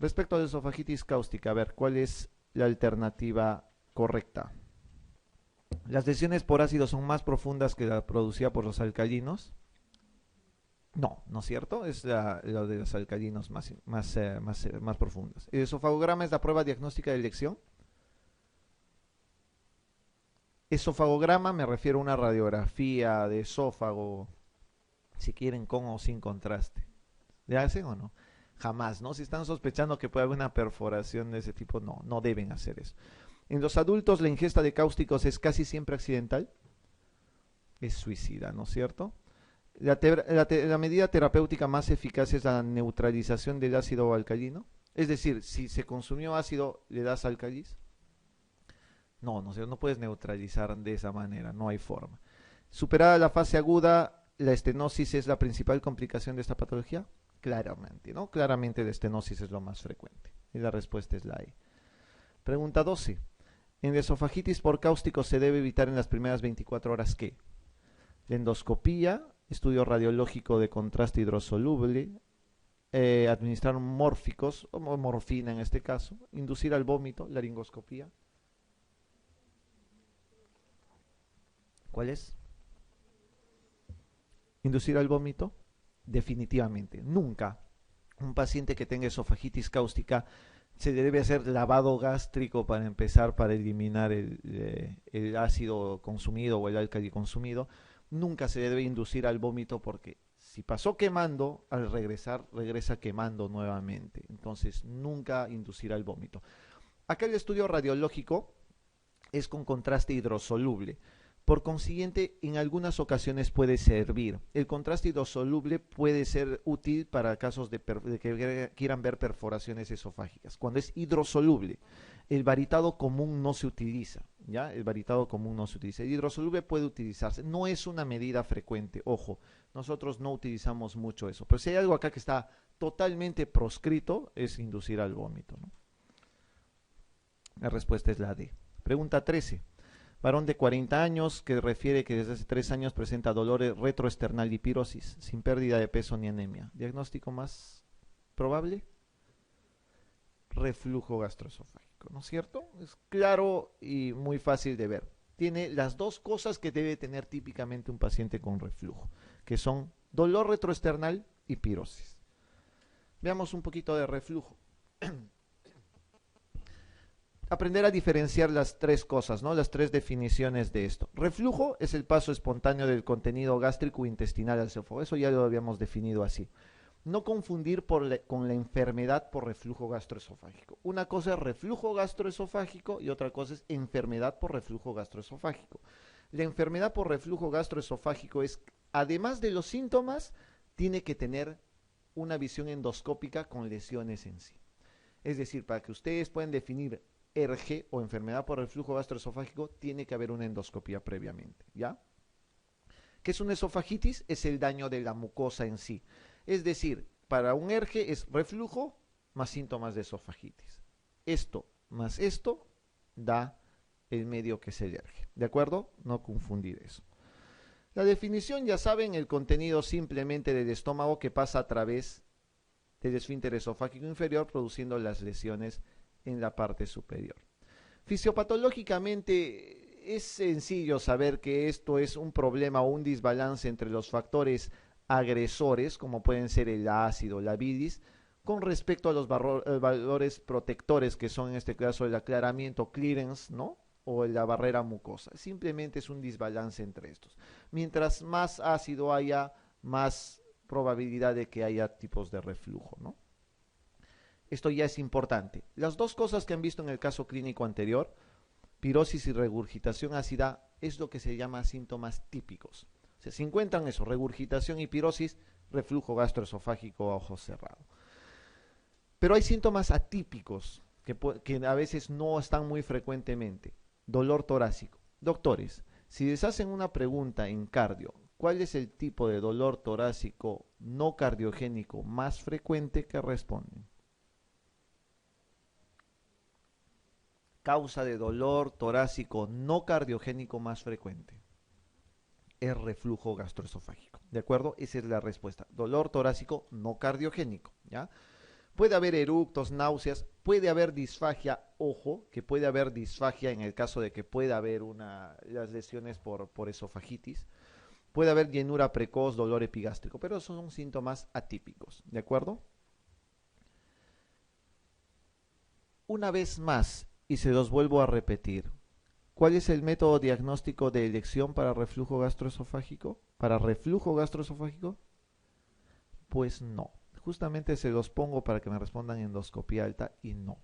Respecto a la esofagitis cáustica, a ver, ¿cuál es la alternativa correcta? ¿Las lesiones por ácido son más profundas que la producida por los alcalinos? No, ¿no es cierto? Es la de los alcalinos más profundas. ¿El esofagograma es la prueba diagnóstica de elección? Esofagograma me refiero a una radiografía de esófago, si quieren con o sin contraste. ¿Le hacen o no? Jamás, ¿no? Si están sospechando que puede haber una perforación de ese tipo, no, no deben hacer eso. En los adultos la ingesta de cáusticos es casi siempre accidental, es suicida, ¿no es cierto? La medida terapéutica más eficaz es la neutralización del ácido alcalino. Es decir, si se consumió ácido, ¿le das alcalis? No, no, no puedes neutralizar de esa manera, no hay forma. Superada la fase aguda, ¿la estenosis es la principal complicación de esta patología? Claramente, ¿no? Claramente la estenosis es lo más frecuente. Y la respuesta es la E. Pregunta 12. En la esofagitis por cáustico se debe evitar en las primeras 24 horas ¿qué? La endoscopía, estudio radiológico de contraste hidrosoluble, administrar mórficos, o morfina en este caso, inducir al vómito, laringoscopía. ¿Cuál es? ¿Inducir al vómito? Definitivamente, nunca un paciente que tenga esofagitis cáustica se le debe hacer lavado gástrico para empezar, para eliminar el ácido consumido o el álcali consumido. Nunca se le debe inducir al vómito porque si pasó quemando, al regresar regresa quemando nuevamente. Entonces nunca inducir al vómito. Acá el estudio radiológico es con contraste hidrosoluble. Por consiguiente, en algunas ocasiones puede servir. El contraste hidrosoluble puede ser útil para casos de que quieran ver perforaciones esofágicas. Cuando es hidrosoluble, el varitado común no se utiliza. ¿Ya? El varitado común no se utiliza. El hidrosoluble puede utilizarse. No es una medida frecuente. Ojo, nosotros no utilizamos mucho eso. Pero si hay algo acá que está totalmente proscrito, es inducir al vómito, ¿no? La respuesta es la D. Pregunta 13. Varón de 40 años que refiere que desde hace 3 años presenta dolores retroesternal y pirosis, sin pérdida de peso ni anemia. ¿Diagnóstico más probable? Reflujo gastroesofágico, ¿no es cierto? Es claro y muy fácil de ver. Tiene las dos cosas que debe tener típicamente un paciente con reflujo, que son dolor retroesternal y pirosis. Veamos un poquito de reflujo. Aprender a diferenciar las tres cosas, ¿no? Las tres definiciones de esto. Reflujo es el paso espontáneo del contenido gástrico intestinal al esófago. Eso ya lo habíamos definido así. No confundir con la enfermedad por reflujo gastroesofágico. Una cosa es reflujo gastroesofágico y otra cosa es enfermedad por reflujo gastroesofágico. La enfermedad por reflujo gastroesofágico es, además de los síntomas, tiene que tener una visión endoscópica con lesiones en sí. Es decir, para que ustedes puedan definir ERGE o enfermedad por reflujo gastroesofágico, tiene que haber una endoscopía previamente, ¿ya? ¿Qué es una esofagitis? Es el daño de la mucosa en sí. Es decir, para un ERGE es reflujo más síntomas de esofagitis. Esto más esto da el medio que es el ERGE, ¿de acuerdo? No confundir eso. La definición, ya saben, el contenido simplemente del estómago que pasa a través del esfínter esofágico inferior, produciendo las lesiones en la parte superior. Fisiopatológicamente es sencillo saber que esto es un problema o un desbalance entre los factores agresores, como pueden ser el ácido, la bilis, con respecto a los valores protectores, que son en este caso el aclaramiento, clearance, ¿no? O la barrera mucosa. Simplemente es un desbalance entre estos. Mientras más ácido haya, más probabilidad de que haya tipos de reflujo, ¿no? Esto ya es importante. Las dos cosas que han visto en el caso clínico anterior, pirosis y regurgitación ácida, es lo que se llama síntomas típicos. O sea, si encuentran eso, regurgitación y pirosis, reflujo gastroesofágico a ojo cerrado. Pero hay síntomas atípicos que a veces no están muy frecuentemente. Dolor torácico. Doctores, si les hacen una pregunta en cardio, ¿cuál es el tipo de dolor torácico no cardiogénico más frecuente que responden? Causa de dolor torácico no cardiogénico más frecuente es reflujo gastroesofágico. ¿De acuerdo? Esa es la respuesta. Dolor torácico no cardiogénico, ¿ya? Puede haber eructos, náuseas, puede haber disfagia, ojo, que puede haber disfagia en el caso de que pueda haber las lesiones por esofagitis. Puede haber llenura precoz, dolor epigástrico, pero esos son síntomas atípicos, ¿de acuerdo? Una vez más, y se los vuelvo a repetir, ¿cuál es el método diagnóstico de elección para reflujo gastroesofágico? ¿Para reflujo gastroesofágico? Pues no. Justamente se los pongo para que me respondan endoscopía alta y no.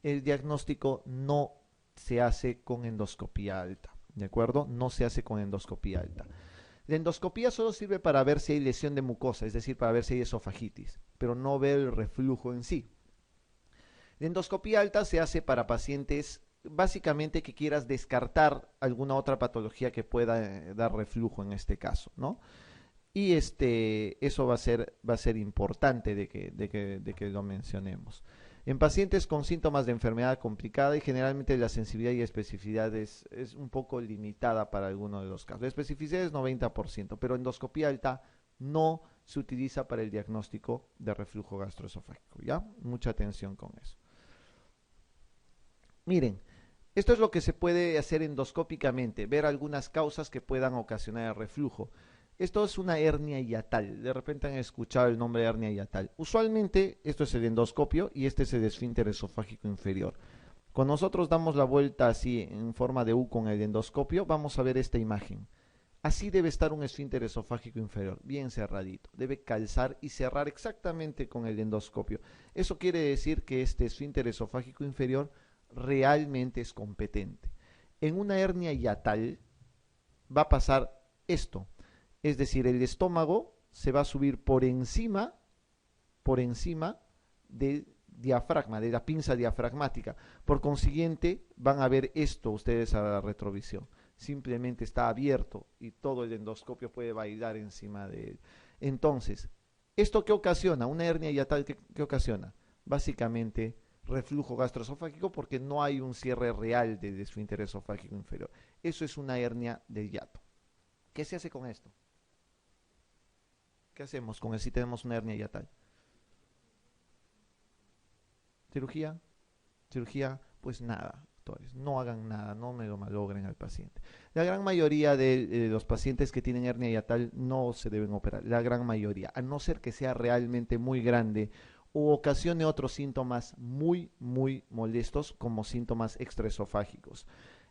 El diagnóstico no se hace con endoscopía alta, ¿de acuerdo? No se hace con endoscopía alta. La endoscopía solo sirve para ver si hay lesión de mucosa, es decir, para ver si hay esofagitis, pero no ver el reflujo en sí. La endoscopía alta se hace para pacientes básicamente que quieras descartar alguna otra patología que pueda dar reflujo en este caso, ¿no? Y eso va a ser importante de que lo mencionemos. En pacientes con síntomas de enfermedad complicada y generalmente la sensibilidad y especificidad es un poco limitada para algunos de los casos. La especificidad es 90%, pero endoscopía alta no se utiliza para el diagnóstico de reflujo gastroesofágico, ¿ya? Mucha atención con eso. Miren, esto es lo que se puede hacer endoscópicamente, ver algunas causas que puedan ocasionar el reflujo. Esto es una hernia hiatal. De repente han escuchado el nombre de hernia hiatal. Usualmente esto es el endoscopio y este es el esfínter esofágico inferior. Cuando nosotros damos la vuelta así en forma de U con el endoscopio, vamos a ver esta imagen. Así debe estar un esfínter esofágico inferior, bien cerradito. Debe calzar y cerrar exactamente con el endoscopio. Eso quiere decir que este esfínter esofágico inferior realmente es competente. En una hernia hiatal va a pasar esto. Es decir, el estómago se va a subir por encima del diafragma, de la pinza diafragmática. Por consiguiente, van a ver esto ustedes a la retrovisión. Simplemente está abierto y todo el endoscopio puede bailar encima de él. Entonces, ¿esto qué ocasiona? Una hernia hiatal, ¿qué ocasiona? Básicamente, reflujo gastroesofágico porque no hay un cierre real del esfínter esofágico inferior. Eso es una hernia del hiato. ¿Qué se hace con esto? ¿Qué hacemos con él si tenemos una hernia hiatal? ¿Cirugía? ¿Cirugía? Pues nada, doctores, no hagan nada, no me lo malogren al paciente. La gran mayoría de los pacientes que tienen hernia hiatal no se deben operar, la gran mayoría, a no ser que sea realmente muy grande o ocasione otros síntomas muy molestos como síntomas extraesofágicos.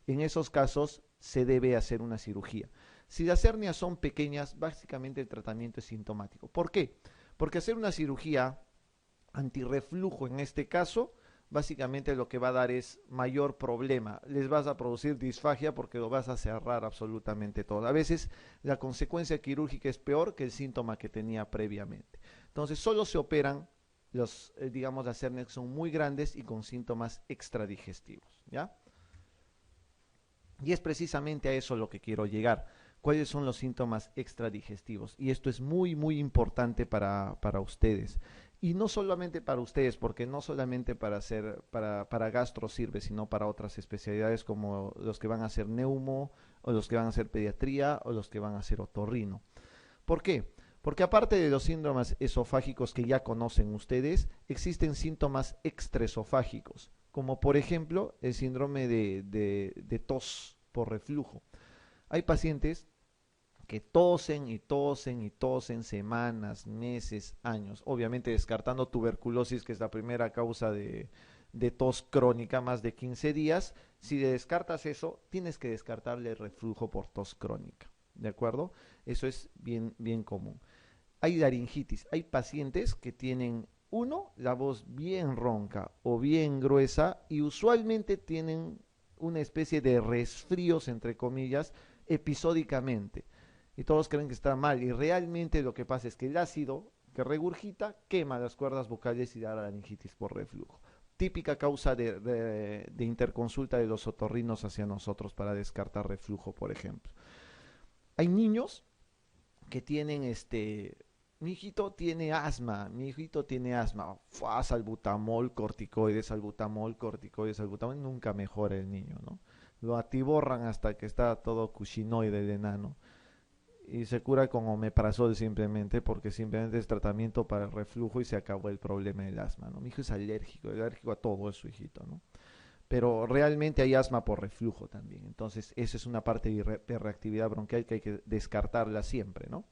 En esos casos se debe hacer una cirugía. Si las hernias son pequeñas, básicamente el tratamiento es sintomático. ¿Por qué? Porque hacer una cirugía antirreflujo en este caso, básicamente lo que va a dar es mayor problema. Les vas a producir disfagia porque lo vas a cerrar absolutamente todo. A veces la consecuencia quirúrgica es peor que el síntoma que tenía previamente. Entonces solo se operan digamos, las hernias que son muy grandes y con síntomas extradigestivos, ¿ya? Y es precisamente a eso lo que quiero llegar. ¿Cuáles son los síntomas extradigestivos? Y esto es muy importante para ustedes. Y no solamente para ustedes, porque no solamente para gastro sirve, sino para otras especialidades como los que van a hacer neumo, o los que van a hacer pediatría, o los que van a hacer otorrino. ¿Por qué? Porque aparte de los síndromes esofágicos que ya conocen ustedes, existen síntomas extraesofágicos, como por ejemplo el síndrome de tos por reflujo. Hay pacientes que tosen y tosen y tosen semanas, meses, años, obviamente descartando tuberculosis, que es la primera causa de tos crónica, más de 15 días. Si descartas eso, tienes que descartarle el reflujo por tos crónica, ¿de acuerdo? Eso es bien común. Hay laringitis, hay pacientes que tienen, la voz bien ronca o bien gruesa y usualmente tienen una especie de resfríos, entre comillas, episódicamente. Y todos creen que está mal y realmente lo que pasa es que el ácido que regurgita quema las cuerdas vocales y da laringitis por reflujo. Típica causa de interconsulta de los otorrinos hacia nosotros para descartar reflujo, por ejemplo. Hay niños que tienen mi hijito tiene asma, salbutamol, corticoides, salbutamol, nunca mejora el niño, ¿no? Lo atiborran hasta que está todo cuchinoide el enano. y se cura con omeprazol simplemente, porque simplemente es tratamiento para el reflujo y se acabó el problema del asma, ¿no? Mi hijo es alérgico a todo eso, hijito, ¿no? Pero realmente hay asma por reflujo también, entonces esa es una parte de reactividad bronquial que hay que descartarla siempre, ¿no?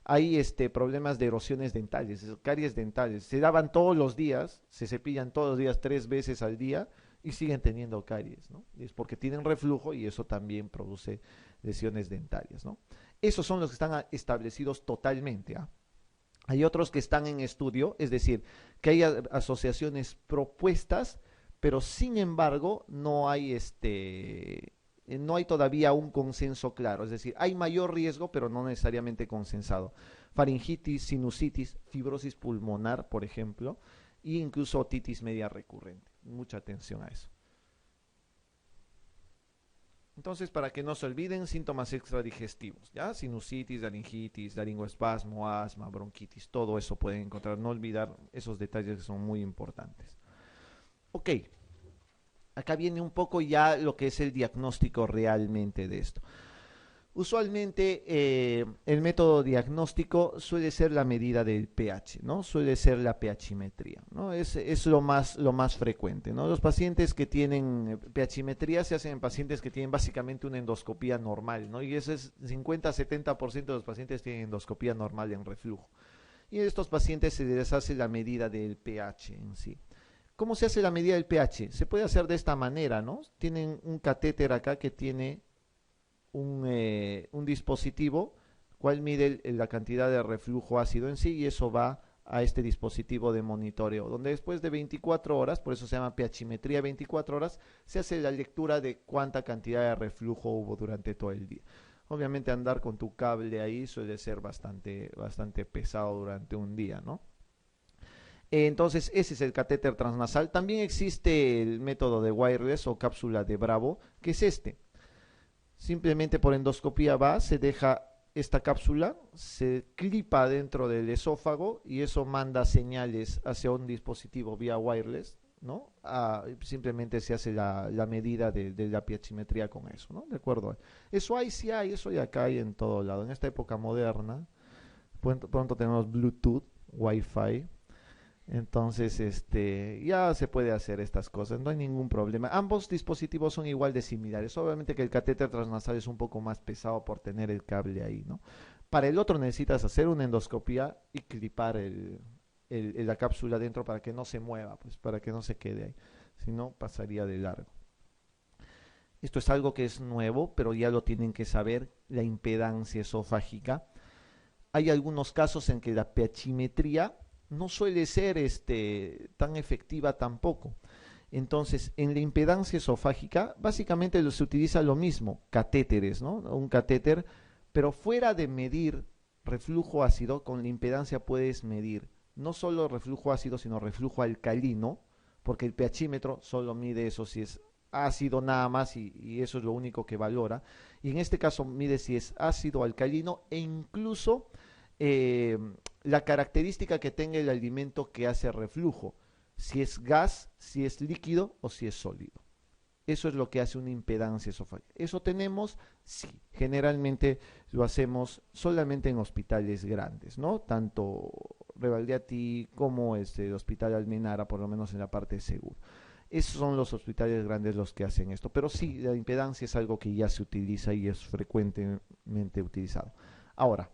Hay problemas de erosiones dentales, caries dentales, se daban todos los días, se cepillan todos los días 3 veces al día y siguen teniendo caries, ¿no? Es porque tienen reflujo y eso también produce lesiones dentarias, ¿no? Esos son los que están establecidos totalmente, ¿ah? Hay otros que están en estudio, es decir, que hay asociaciones propuestas, pero sin embargo no hay todavía un consenso claro, es decir, hay mayor riesgo, pero no necesariamente consensado. Faringitis, sinusitis, fibrosis pulmonar, por ejemplo, e incluso otitis media recurrente. Mucha atención a eso. Entonces, para que no se olviden, síntomas extradigestivos, ¿ya? Sinusitis, laringitis, laringoespasmo, asma, bronquitis, todo eso pueden encontrar. No olvidar esos detalles que son muy importantes. Ok, acá viene un poco ya lo que es el diagnóstico realmente de esto. Usualmente el método diagnóstico suele ser la medida del pH, ¿no? Suele ser la pHimetría, ¿no? Es lo más frecuente, ¿no? Los pacientes que tienen pHimetría se hacen en pacientes que tienen básicamente una endoscopía normal, ¿no? Y eso es 50-70% de los pacientes tienen endoscopía normal en reflujo. Y en estos pacientes se les hace la medida del pH en sí. ¿Cómo se hace la medida del pH? Se puede hacer de esta manera, ¿no? Tienen un catéter acá que tiene un dispositivo cual mide la cantidad de reflujo ácido en sí y eso va a este dispositivo de monitoreo, donde después de 24 horas, por eso se llama pHimetría 24 horas, se hace la lectura de cuánta cantidad de reflujo hubo durante todo el día. Obviamente andar con tu cable ahí suele ser bastante pesado durante un día, ¿no? Entonces, ese es el catéter transnasal. También existe el método de wireless o cápsula de Bravo, que es este. Simplemente por endoscopía va, se deja esta cápsula, se clipa dentro del esófago y eso manda señales hacia un dispositivo vía wireless, ¿no? Simplemente se hace la medida de la pHimetría con eso, ¿no? De acuerdo. Eso hay, sí hay, eso ya cae en todo lado. En esta época moderna, pronto tenemos Bluetooth, Wi-Fi. Entonces, ya se puede hacer estas cosas, no hay ningún problema. Ambos dispositivos son igual de similares. Obviamente que el catéter transnasal es un poco más pesado por tener el cable ahí, ¿no? Para el otro necesitas hacer una endoscopía y clipar la cápsula dentro para que no se mueva, pues para que no se quede ahí. Si no, pasaría de largo. Esto es algo que es nuevo, pero ya lo tienen que saber, la impedancia esofágica. Hay algunos casos en que la pHimetría no suele ser tan efectiva tampoco. Entonces, en la impedancia esofágica, básicamente se utiliza lo mismo, catéteres, ¿no? Un catéter, pero fuera de medir reflujo ácido, con la impedancia puedes medir no solo reflujo ácido, sino reflujo alcalino, porque el pHímetro solo mide eso si es ácido nada más y eso es lo único que valora. Y en este caso mide si es ácido, alcalino e incluso eh, la característica que tenga el alimento que hace reflujo, si es gas, si es líquido o si es sólido. Eso es lo que hace una impedancia esofágica. ¿Eso tenemos? Sí. Generalmente lo hacemos solamente en hospitales grandes, ¿no? Tanto Revaldeati como el Hospital Almenara, por lo menos en la parte segura. Esos son los hospitales grandes los que hacen esto. Pero sí, la impedancia es algo que ya se utiliza y es frecuentemente utilizado. Ahora,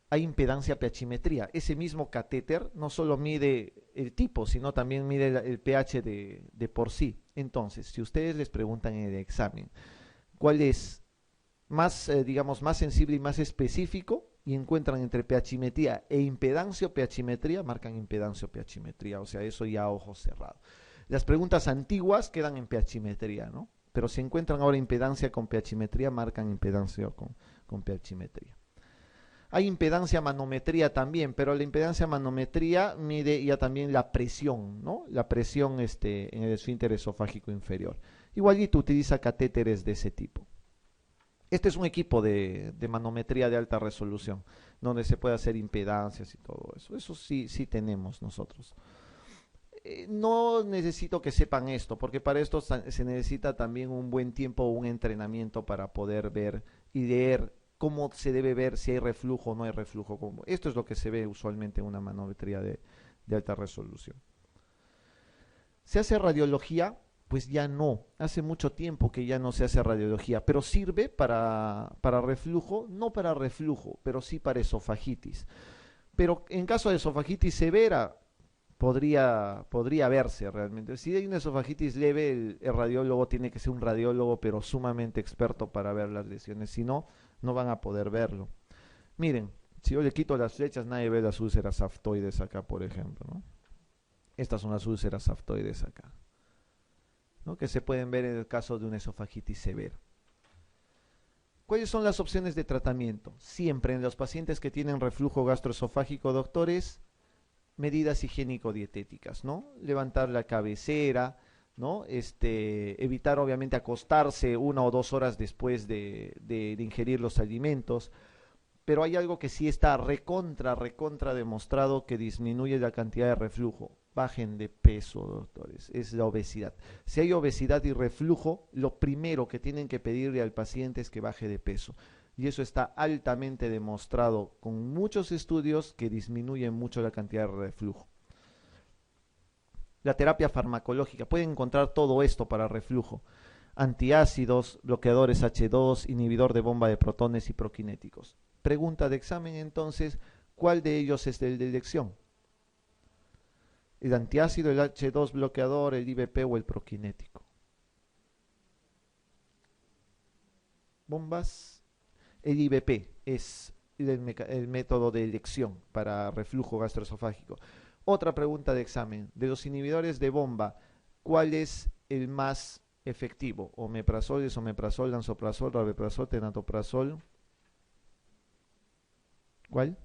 hay impedancia pHimetría. Ese mismo catéter no solo mide el tipo, sino también mide el pH de por sí. Entonces, si ustedes les preguntan en el examen cuál es más, digamos, más sensible y más específico, y encuentran entre pHimetría e impedancia o pHimetría, marcan impedancia o pHimetría, o sea, eso ya a ojos cerrados. Las preguntas antiguas quedan en pHimetría, ¿no? Pero si encuentran ahora impedancia con pHimetría, marcan impedancia con pHimetría. Hay impedancia manometría también, pero la impedancia manometría mide ya también la presión, ¿no? La presión en el esfínter esofágico inferior. Igualito utiliza catéteres de ese tipo. Este es un equipo de manometría de alta resolución, donde se puede hacer impedancias y todo eso. Eso sí, sí tenemos nosotros. No necesito que sepan esto, porque para esto se necesita también un buen tiempo, un entrenamiento para poder ver y leer cómo se debe ver si hay reflujo o no hay reflujo. Esto es lo que se ve usualmente en una manometría de alta resolución. ¿Se hace radiología? Pues ya no. Hace mucho tiempo que ya no se hace radiología, pero sirve para reflujo, no para reflujo, pero sí para esofagitis. Pero en caso de esofagitis severa, podría verse realmente. Si hay una esofagitis leve, el radiólogo tiene que ser un radiólogo, pero sumamente experto para ver las lesiones. Si no, no van a poder verlo. Miren, si yo le quito las flechas, nadie ve las úlceras aftoides acá, por ejemplo, ¿no? Estas son las úlceras aftoides acá, ¿no? Que se pueden ver en el caso de una esofagitis severa. ¿Cuáles son las opciones de tratamiento? Siempre en los pacientes que tienen reflujo gastroesofágico, doctores, medidas higiénico-dietéticas, ¿no? Levantar la cabecera, ¿no? Evitar obviamente acostarse 1 o 2 horas después de ingerir los alimentos, pero hay algo que sí está recontra demostrado que disminuye la cantidad de reflujo. Bajen de peso, doctores, es la obesidad. Si hay obesidad y reflujo, lo primero que tienen que pedirle al paciente es que baje de peso. Y eso está altamente demostrado con muchos estudios que disminuyen mucho la cantidad de reflujo. La terapia farmacológica, pueden encontrar todo esto para reflujo. Antiácidos, bloqueadores H2, inhibidor de bomba de protones y prokinéticos. Pregunta de examen entonces, ¿cuál de ellos es el de elección? ¿El antiácido, el H2 bloqueador, el IBP o el prokinético? Bombas. El IBP es el método de elección para reflujo gastroesofágico. Otra pregunta de examen. De los inhibidores de bomba, ¿cuál es el más efectivo? Omeprazol, esomeprazol, lansoprazol, rabeprazol, tenatoprazol. ¿Cuál?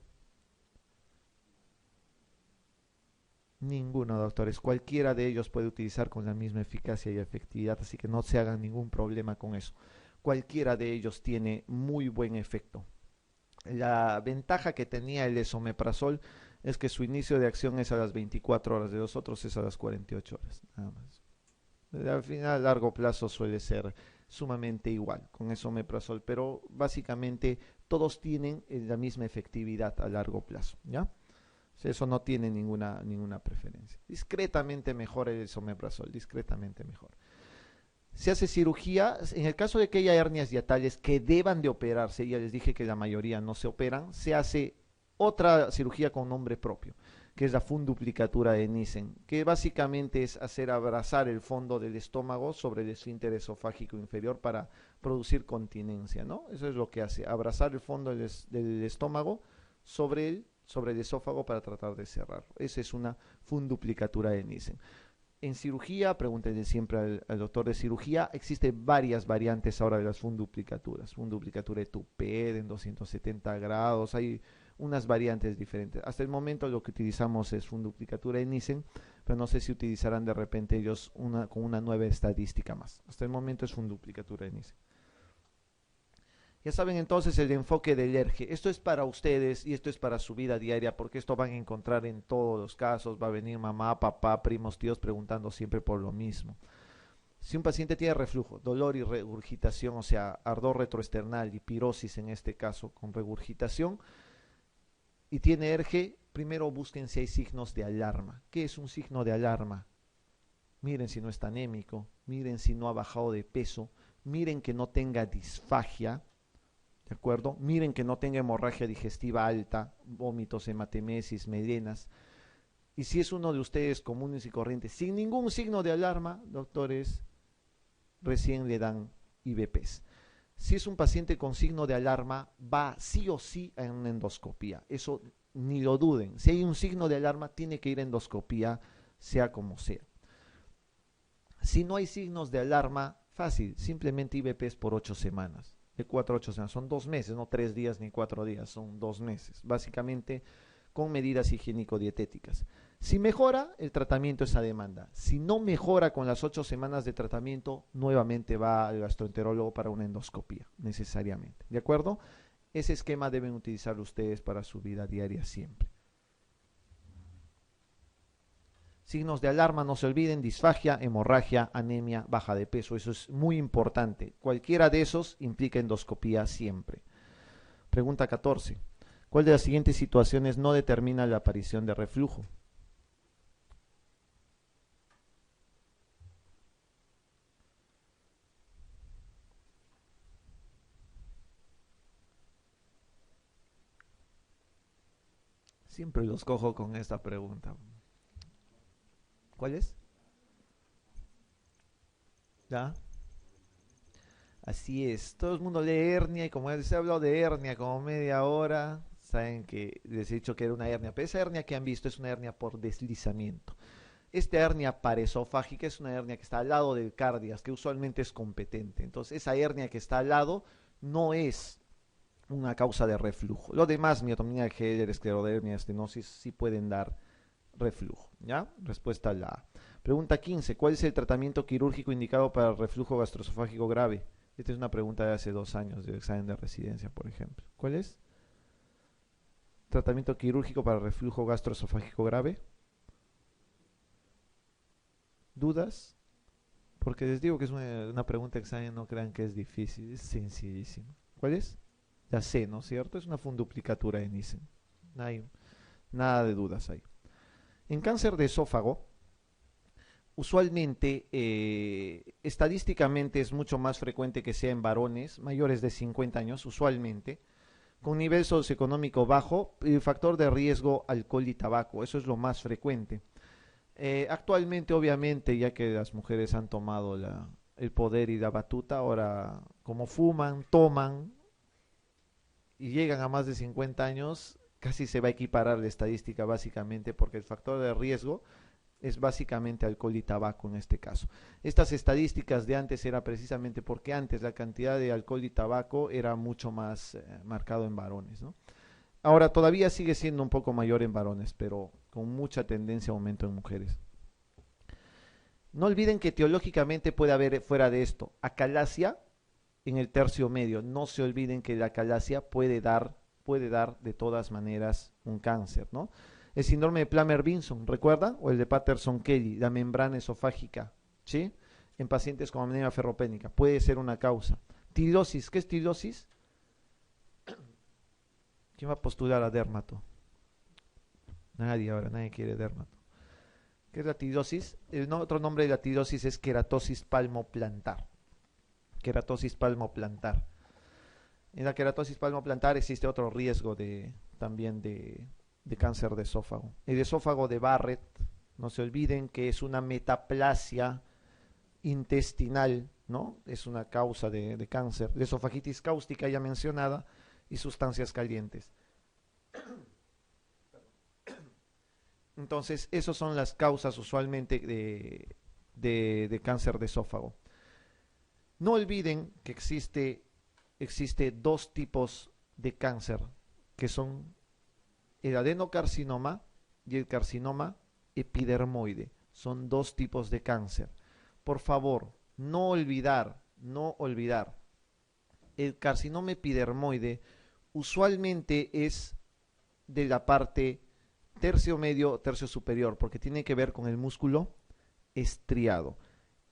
Ninguno, doctores. Cualquiera de ellos puede utilizar con la misma eficacia y efectividad, así que no se hagan ningún problema con eso. Cualquiera de ellos tiene muy buen efecto. La ventaja que tenía el esomeprazol es que su inicio de acción es a las 24 horas, de los otros es a las 48 horas, nada más. Al final, a largo plazo suele ser sumamente igual con esomeprazol, pero básicamente todos tienen la misma efectividad a largo plazo, ¿ya? Eso no tiene ninguna preferencia. Discretamente mejor el esomeprazol, discretamente mejor. Se hace cirugía, en el caso de que haya hernias diatales que deban de operarse, ya les dije que la mayoría no se operan, se hace otra cirugía con nombre propio, que es la funduplicatura de Nissen, que básicamente es hacer abrazar el fondo del estómago sobre el esfínter esofágico inferior para producir continencia, ¿no? Eso es lo que hace, abrazar el fondo del estómago sobre el esófago para tratar de cerrarlo. Esa es una funduplicatura de Nissen. En cirugía, pregúntenle siempre al doctor de cirugía, existen varias variantes ahora de las funduplicaturas. Funduplicatura de Toupet en 270 grados, hay unas variantes diferentes. Hasta el momento lo que utilizamos es funduplicatura de Nissen, pero no sé si utilizarán de repente ellos con una nueva estadística más. Hasta el momento es funduplicatura de Nissen. Ya saben entonces el enfoque del ERGE. Esto es para ustedes y esto es para su vida diaria, porque esto van a encontrar en todos los casos. Va a venir mamá, papá, primos, tíos preguntando siempre por lo mismo. Si un paciente tiene reflujo, dolor y regurgitación, o sea, ardor retroesternal y pirosis en este caso con regurgitación, y tiene ERGE, primero busquen si hay signos de alarma. ¿Qué es un signo de alarma? Miren si no está anémico, miren si no ha bajado de peso, miren que no tenga disfagia, ¿de acuerdo? Miren que no tenga hemorragia digestiva alta, vómitos, hematemesis, melenas. Y si es uno de ustedes comunes y corrientes, sin ningún signo de alarma, doctores, recién le dan IBPs. Si es un paciente con signo de alarma, va sí o sí a una endoscopía. Eso ni lo duden. Si hay un signo de alarma, tiene que ir a endoscopía, sea como sea. Si no hay signos de alarma, fácil, simplemente IBPs por 8 semanas. De 4 a 8 semanas, son 2 meses, no 3 días ni 4 días, son 2 meses, básicamente con medidas higiénico-dietéticas. Si mejora, el tratamiento es a demanda. Si no mejora con las 8 semanas de tratamiento, nuevamente va al gastroenterólogo para una endoscopía, necesariamente. ¿De acuerdo? Ese esquema deben utilizar ustedes para su vida diaria siempre. Signos de alarma, no se olviden: disfagia, hemorragia, anemia, baja de peso. Eso es muy importante. Cualquiera de esos implica endoscopía siempre. Pregunta 14. ¿Cuál de las siguientes situaciones no determina la aparición de reflujo? Siempre los cojo con esta pregunta. ¿Cuál es? ¿Ya? Así es. Todo el mundo lee hernia y como les he hablado de hernia como media hora, saben que les he dicho que era una hernia. Pero esa hernia que han visto es una hernia por deslizamiento. Esta hernia paresofágica es una hernia que está al lado del cardias, que usualmente es competente. Entonces, esa hernia que está al lado no es una causa de reflujo. Lo demás, miotomía de Heller, esclerodermia, estenosis, sí pueden dar reflujo. ¿Ya? Respuesta a la A. Pregunta 15. ¿Cuál es el tratamiento quirúrgico indicado para el reflujo gastroesofágico grave? Esta es una pregunta de hace 2 años del examen de residencia, por ejemplo. ¿Cuál es? Tratamiento quirúrgico para el reflujo gastroesofágico grave. ¿Dudas? Porque les digo que es una pregunta de examen, no crean que es difícil, es sencillísimo. ¿Cuál es? La C, ¿no es cierto? Es una funduplicatura de Nissen. No hay nada de dudas ahí. En cáncer de esófago, usualmente, estadísticamente es mucho más frecuente que sea en varones mayores de 50 años, usualmente, con nivel socioeconómico bajo y factor de riesgo alcohol y tabaco. Eso es lo más frecuente. Actualmente, obviamente, ya que las mujeres han tomado el poder y la batuta, ahora como fuman, toman y llegan a más de 50 años, casi se va a equiparar la estadística básicamente porque el factor de riesgo es básicamente alcohol y tabaco en este caso. Estas estadísticas de antes era precisamente porque antes la cantidad de alcohol y tabaco era mucho más marcado en varones, ¿no? Ahora todavía sigue siendo un poco mayor en varones, pero con mucha tendencia a aumento en mujeres. No olviden que teológicamente puede haber fuera de esto acalasia en el tercio medio. No se olviden que la acalasia puede dar de todas maneras un cáncer, ¿no? El síndrome de Plummer-Vinson, ¿recuerdan? O el de Patterson-Kelly, la membrana esofágica, ¿sí? En pacientes con anemia ferropénica, puede ser una causa. Tirosis, ¿qué es tirosis? ¿Quién va a postular a dermato? Nadie ahora, nadie quiere dermato. ¿Qué es la tirosis? Otro nombre de la tirosis es queratosis palmoplantar. Queratosis palmoplantar. En la queratosis palmoplantar existe otro riesgo también de cáncer de esófago. El esófago de Barrett, no se olviden que es una metaplasia intestinal, ¿no? Es una causa de cáncer. De esofagitis cáustica ya mencionada y sustancias calientes. Entonces, esas son las causas usualmente de cáncer de esófago. No olviden que existe dos tipos de cáncer, que son el adenocarcinoma y el carcinoma epidermoide. Son dos tipos de cáncer. Por favor, no olvidar, el carcinoma epidermoide usualmente es de la parte tercio medio, tercio superior, porque tiene que ver con el músculo estriado.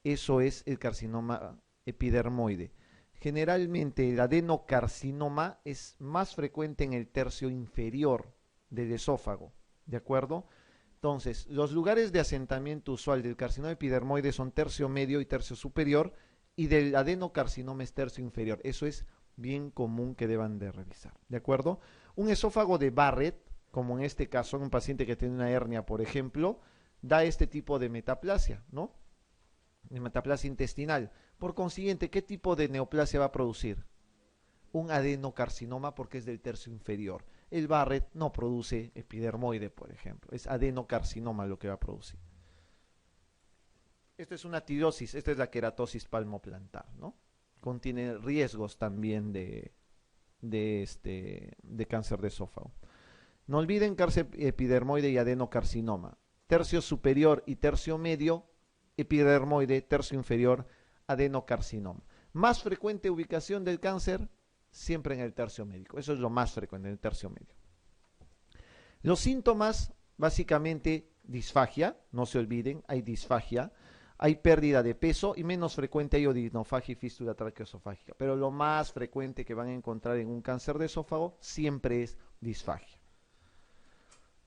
Eso es el carcinoma epidermoide. Generalmente el adenocarcinoma es más frecuente en el tercio inferior del esófago, ¿de acuerdo? Entonces, los lugares de asentamiento usual del carcinoma epidermoide son tercio medio y tercio superior, y del adenocarcinoma es tercio inferior. Eso es bien común que deban de revisar, ¿de acuerdo? Un esófago de Barrett, como en este caso, en un paciente que tiene una hernia, por ejemplo, da este tipo de metaplasia, ¿no? De metaplasia intestinal. Por consiguiente, ¿qué tipo de neoplasia va a producir? Un adenocarcinoma porque es del tercio inferior. El Barrett no produce epidermoide, por ejemplo. Es adenocarcinoma lo que va a producir. Esta es una tirosis, esta es la queratosis palmoplantar, ¿no? Contiene riesgos también de cáncer de esófago. No olviden cáncer epidermoide y adenocarcinoma. Tercio superior y tercio medio, epidermoide, tercio inferior, adenocarcinoma. Más frecuente ubicación del cáncer, siempre en el tercio médico. Eso es lo más frecuente, en el tercio medio. Los síntomas, básicamente, disfagia, no se olviden, hay disfagia, hay pérdida de peso y menos frecuente hay odinofagia y fístula traqueoesofágica. Pero lo más frecuente que van a encontrar en un cáncer de esófago siempre es disfagia.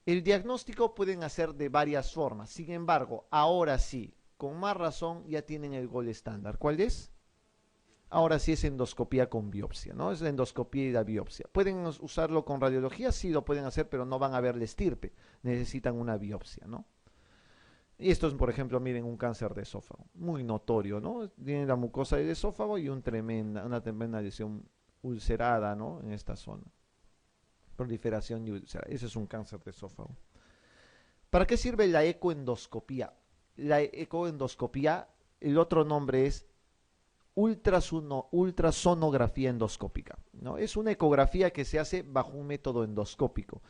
El diagnóstico pueden hacer de varias formas. Sin embargo, ahora sí, con más razón ya tienen el gol estándar. ¿Cuál es? Ahora sí es endoscopía con biopsia, ¿no? Es la endoscopía y la biopsia. ¿Pueden usarlo con radiología? Sí, lo pueden hacer, pero no van a ver la estirpe. Necesitan una biopsia, ¿no? Y esto es, por ejemplo, miren, un cáncer de esófago. Muy notorio, ¿no? Tiene la mucosa del esófago y una tremenda lesión ulcerada, ¿no? En esta zona. Proliferación y úlcera. Ese es un cáncer de esófago. ¿Para qué sirve la ecoendoscopía? La ecoendoscopía, el otro nombre es ultrasonografía endoscópica, ¿no? Es una ecografía que se hace bajo un método endoscópico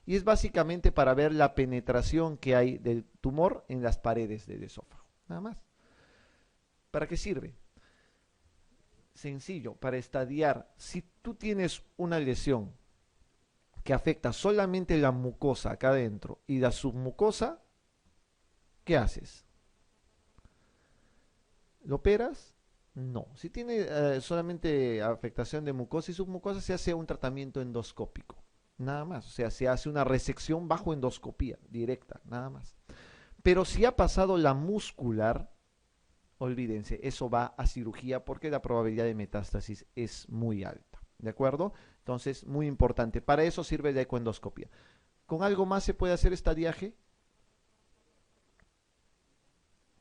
y es básicamente para ver la penetración que hay del tumor en las paredes del esófago, nada más. ¿Para qué sirve? Sencillo, para estadiar. Si tú tienes una lesión que afecta solamente la mucosa acá adentro y la submucosa, ¿qué haces? ¿Lo operas? No. Si tiene solamente afectación de mucosa y submucosa, se hace un tratamiento endoscópico. Nada más. O sea, se hace una resección bajo endoscopía directa, nada más. Pero si ha pasado la muscular, olvídense, eso va a cirugía porque la probabilidad de metástasis es muy alta. ¿De acuerdo? Entonces, muy importante. Para eso sirve la ecoendoscopia. ¿Con algo más se puede hacer estadiaje?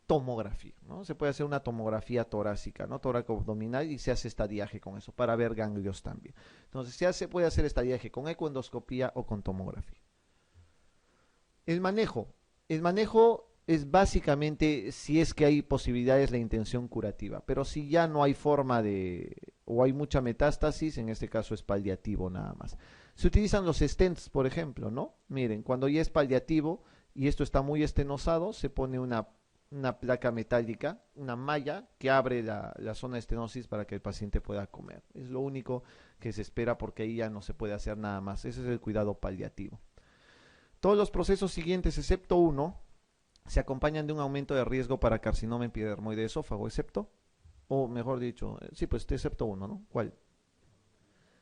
Tomografía, ¿no? Se puede hacer una tomografía torácica, ¿no? Tóraco-abdominal y se hace estadiaje con eso para ver ganglios también. Entonces, se puede hacer estadiaje con ecoendoscopía o con tomografía. El manejo es básicamente si es que hay posibilidades la intención curativa, pero si ya no hay forma de o hay mucha metástasis, en este caso es paliativo nada más. Se utilizan los stents, por ejemplo, ¿no? Miren, cuando ya es paliativo y esto está muy estenosado, se pone una placa metálica, una malla que abre la zona de estenosis para que el paciente pueda comer. Es lo único que se espera porque ahí ya no se puede hacer nada más. Ese es el cuidado paliativo. Todos los procesos siguientes, excepto uno, se acompañan de un aumento de riesgo para carcinoma epidermoide de esófago, excepto, o mejor dicho, sí, pues excepto uno, ¿no? ¿Cuál?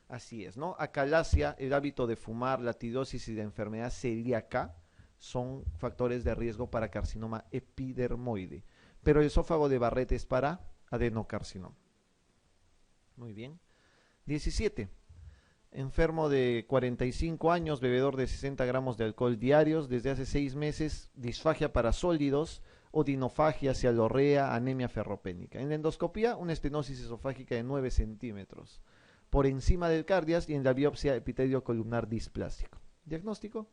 Así es, ¿no? Acalasia, el hábito de fumar, la tirosis y la enfermedad celíaca son factores de riesgo para carcinoma epidermoide. Pero el esófago de Barrett es para adenocarcinoma. Muy bien. 17. Enfermo de 45 años, bebedor de 60 gramos de alcohol diarios desde hace 6 meses, disfagia para sólidos, odinofagia, cialorrea, anemia ferropénica. En la endoscopía, una estenosis esofágica de 9 centímetros por encima del cardias y en la biopsia epitelio columnar displásico. ¿Diagnóstico?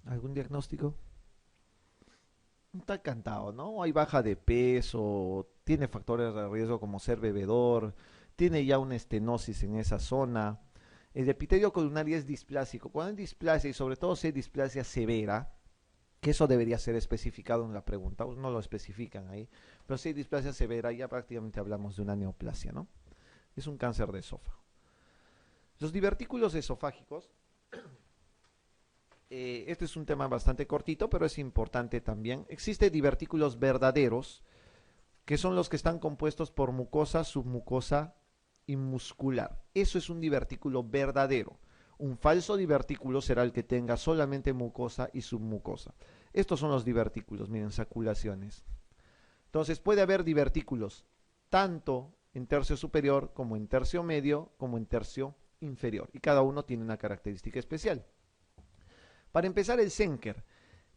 ¿Algún diagnóstico? Está cantado, ¿no? Hay baja de peso, tiene factores de riesgo como ser bebedor, tiene ya una estenosis en esa zona. El epitelio columnar es displásico. Cuando hay displasia y sobre todo si hay displasia severa, que eso debería ser especificado en la pregunta, no lo especifican ahí, pero si hay displasia severa ya prácticamente hablamos de una neoplasia, ¿no? Es un cáncer de esófago. Los divertículos esofágicos, este es un tema bastante cortito, pero es importante también. Existen divertículos verdaderos, que son los que están compuestos por mucosa, submucosa y muscular. Eso es un divertículo verdadero. Un falso divertículo será el que tenga solamente mucosa y submucosa. Estos son los divertículos, miren, saculaciones. Entonces puede haber divertículos tanto en tercio superior como en tercio medio como en tercio inferior. Y cada uno tiene una característica especial. Para empezar, el Zenker.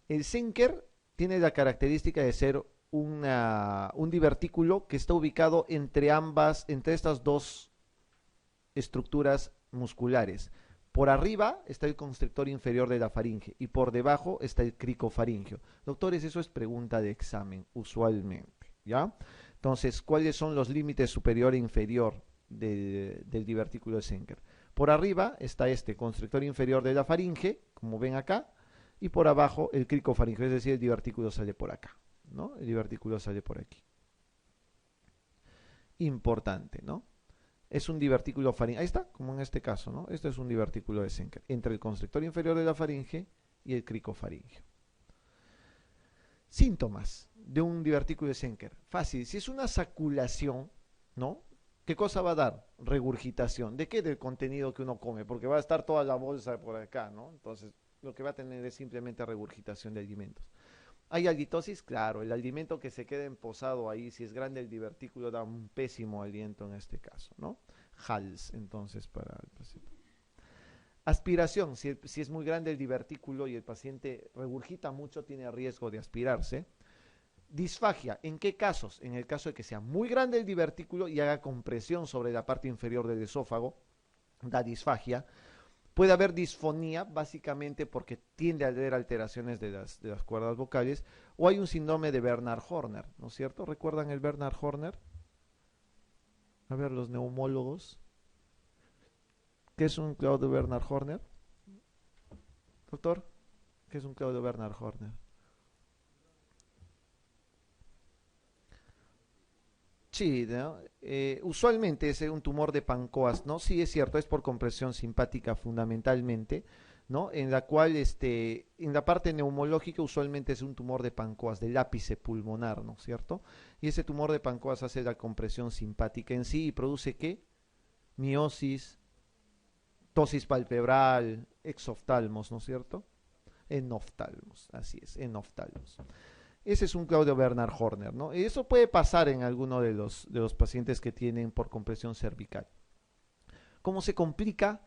El Zenker tiene la característica de ser un divertículo que está ubicado entre estas dos estructuras musculares. Por arriba está el constrictor inferior de la faringe y por debajo está el cricofaringeo. Doctores, eso es pregunta de examen, usualmente, ¿ya? Entonces, ¿cuáles son los límites superior e inferior del divertículo de Zenker? Por arriba está este constrictor inferior de la faringe, como ven acá, y por abajo el cricofaringeo, es decir, el divertículo sale por acá, ¿no? El divertículo sale por aquí. importante, ¿no? Es un divertículo faríngeo. Ahí está, como en este caso, ¿no? Este es un divertículo de Zenker entre el constrictor inferior de la faringe y el cricofaringeo. Síntomas de un divertículo de Zenker. Fácil. Si es una saculación, ¿no? ¿Qué cosa va a dar? Regurgitación. ¿De qué? Del contenido que uno come, porque va a estar toda la bolsa por acá, ¿no? Entonces, lo que va a tener es simplemente regurgitación de alimentos. ¿Hay halitosis? Claro, el alimento que se queda emposado ahí, si es grande el divertículo, da un pésimo aliento en este caso, ¿no? Hals, entonces, para el paciente. Aspiración, si es muy grande el divertículo y el paciente regurgita mucho, tiene riesgo de aspirarse. Disfagia, ¿en qué casos? En el caso de que sea muy grande el divertículo y haga compresión sobre la parte inferior del esófago, da disfagia. Puede haber disfonía, básicamente porque tiende a haber alteraciones de las cuerdas vocales, o hay un síndrome de Bernard Horner, ¿no es cierto? ¿Recuerdan el Bernard Horner? A ver, los neumólogos. ¿Qué es un Claudio Bernard Horner? Doctor, ¿qué es un Claudio Bernard Horner? Sí, ¿no? Usualmente es un tumor de Pancoas, ¿no? Sí, es cierto, es por compresión simpática fundamentalmente, ¿no? En la cual, en la parte neumológica usualmente es un tumor de Pancoas, del ápice pulmonar, ¿no es cierto? Y ese tumor de Pancoas hace la compresión simpática en sí y produce ¿qué? Miosis, tosis palpebral, exoftalmos, ¿no es cierto? Enoftalmos, así es, enoftalmos. Ese es un Claudio Bernard Horner, ¿no? Y eso puede pasar en alguno de los pacientes que tienen por compresión cervical. ¿Cómo se complica?